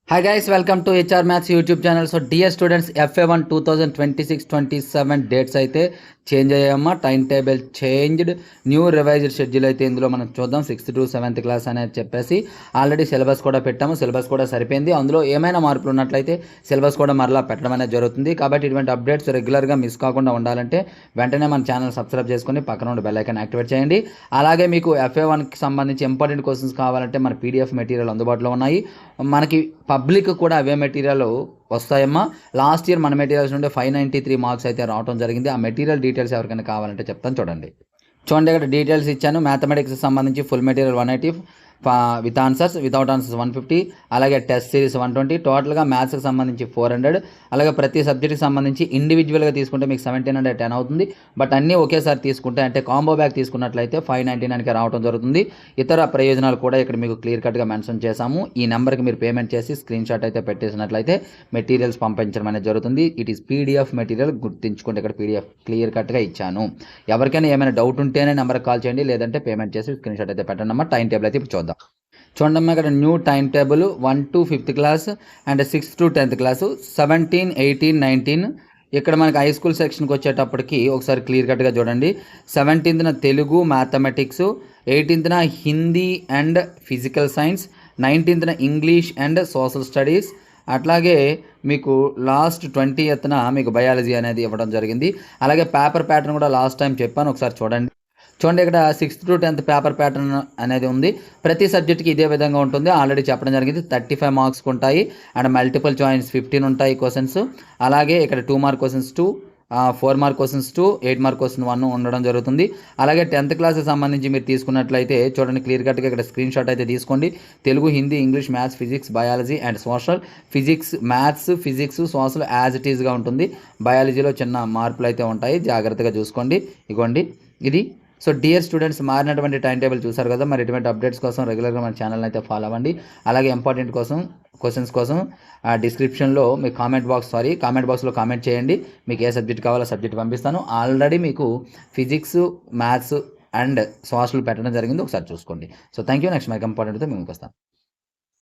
Hi guys, welcome to HR Maths YouTube channel. So dear students, FA1 2026-27 dates అయితే change అయ్యామా, time table changed, new revised schedule అయితే ఇందులో మనం చూద్దాం. 6th to 7th class అనేది చెప్పేసి ఆల్రెడీ సిలబస్ కూడా పెట్టాము. సిలబస్ కూడా సరిపోయింది. అందులో ఏమైనా మార్పులు ఉన్నట్లయితే సిలబస్ కూడా మరలా పెట్టడం అనేది జరుగుతుంది. కాబట్టి ఇటువంటి అప్డేట్స్ రెగ్యులర్గా మిస్ కాకుండా ఉండాలంటే వెంటనే మన ఛానల్ సబ్స్క్రైబ్ చేసుకొని పక్కన ఉన్న బెల్ ఐకాన్ యాక్టివేట్ చేయండి. అలాగే మీకు FA1కి సంబంధించి ఇంపార్టెంట్ క్వశ్చన్స్ కావాలంటే మన PDF మెటీరియల్ అందుబాటులో ఉన్నాయి. మనకి పబ్లిక్ కూడా అవే మెటీరియల్ వస్తాయమ్మా. లాస్ట్ ఇయర్ మన మెటీరియల్స్ నుండి 593 మార్క్స్ అయితే రావడం జరిగింది. ఆ మెటీరియల్ డీటెయిల్స్ ఎవరికైనా కావాలంటే చెప్తాను చూడండి. ఇక్కడ డీటెయిల్స్ ఇచ్చాను. మ్యాథమెటిక్స్కి సంబంధించి full material 180, with answers, without answers 150, అలాగే టెస్ట్ సిరీస్ 120, టోటల్గా మ్యాథ్స్కి సంబంధించి 400. అలాగే ప్రతి సబ్జెక్ట్కి సంబంధించి ఇండివిజువల్గా తీసుకుంటే మీకు 1710 అవుతుంది. బట్ అన్నీ ఒకేసారి తీసుకుంటే అంటే కాంబో బ్యాగ్ తీసుకున్నట్లయితే 599కి రావడం జరుగుతుంది. ఇతర ప్రయోజనాలు కూడా ఇక్కడ మీకు క్లియర్ కట్గా మెన్షన్ చేశాము. ఈ నెంబర్కి మీరు పేమెంట్ చేసి స్క్రీన్ షాట్ అయితే పెట్టేసినట్లయితే మెటీరియల్స్ పంపించడం అనేది జరుగుతుంది. ఇట్ ఈస్ PDF మెటీరియల్, గుర్తుంచుకుంటే ఇక్కడ PDF క్లియర్ కట్గా ఇచ్చాను. ఎవరికైనా ఏమైనా డౌట్ ఉంటేనే నెంబర్కి కాల్ చేయండి, లేదంటే పేమెంట్ చేసి స్క్రీన్ షాట్ అయితే పెట్టండి అమ్మా. టైం టేబుల్ అయితే ఇప్పుడు చూద్దాం. చూడమ్మా, ఇక్కడ new time table 1 to 5th class and 6th to 10th class 17, 18, 19. ఇక్కడ మనకి హై స్కూల్ సెక్షన్కి వచ్చేటప్పటికి ఒకసారి క్లియర్ కట్గా చూడండి. 17th Telugu mathematics, 18th Hindi and physical science, 19th English and social studies, అట్లాగే మీకు లాస్ట్ 20th మీకు బయాలజీ అనేది ఇవ్వడం జరిగింది. అలాగే పేపర్ ప్యాటర్న్ కూడా లాస్ట్ టైం చెప్పాను, ఒకసారి చూడండి. ఇక్కడ 6th to 10th paper pattern అనేది ఉంది. ప్రతి సబ్జెక్ట్కి ఇదే విధంగా ఉంటుంది. ఆల్రెడీ చెప్పడం జరిగింది. 35 మార్క్స్కి ఉంటాయి అండ్ మల్టిపుల్ చాయిస్ 15 ఉంటాయి క్వశ్చన్స్. అలాగే ఇక్కడ 2 mark questions 2, 4 mark questions 2, 8 mark question 1 ఉండడం జరుగుతుంది. అలాగే 10th క్లాస్కి సంబంధించి మీరు తీసుకున్నట్లయితే చూడండి క్లియర్ కట్గా ఇక్కడ స్క్రీన్ షాట్ అయితే తీసుకోండి. Telugu, Hindi, English, maths, physics, biology and social. Maths, physics, social as it ఈస్గా ఉంటుంది. బయాలజీలో చిన్న మార్పులు అయితే ఉంటాయి, జాగ్రత్తగా చూసుకోండి. ఇగోండి ఇది. సో డియర్ స్టూడెంట్స్, మారినటువంటి టైం టేబుల్ చూసారు కదా. మరి ఇటువంటి అప్డేట్స్ కోసం రెగ్యులర్గా మన ఛానల్ అయితే ఫాలో అవ్వండి. అలాగే ఇంపార్టెంట్ క్వశ్చన్స్ కోసం డిస్క్రిప్షన్లో మీ కామెంట్ బాక్స్లో కామెంట్ చేయండి. మీకు ఏ సబ్జెక్ట్ కావాలో సబ్జెక్ట్ పంపిస్తాను. ఆల్రెడీ మీకు ఫిజిక్స్, మ్యాథ్స్ అండ్ సోషల్ పెట్టడం జరిగింది, ఒకసారి చూసుకోండి. So thank you. నెక్స్ట్ మనకి ఇంపార్టెంట్తో మేము వస్తాను.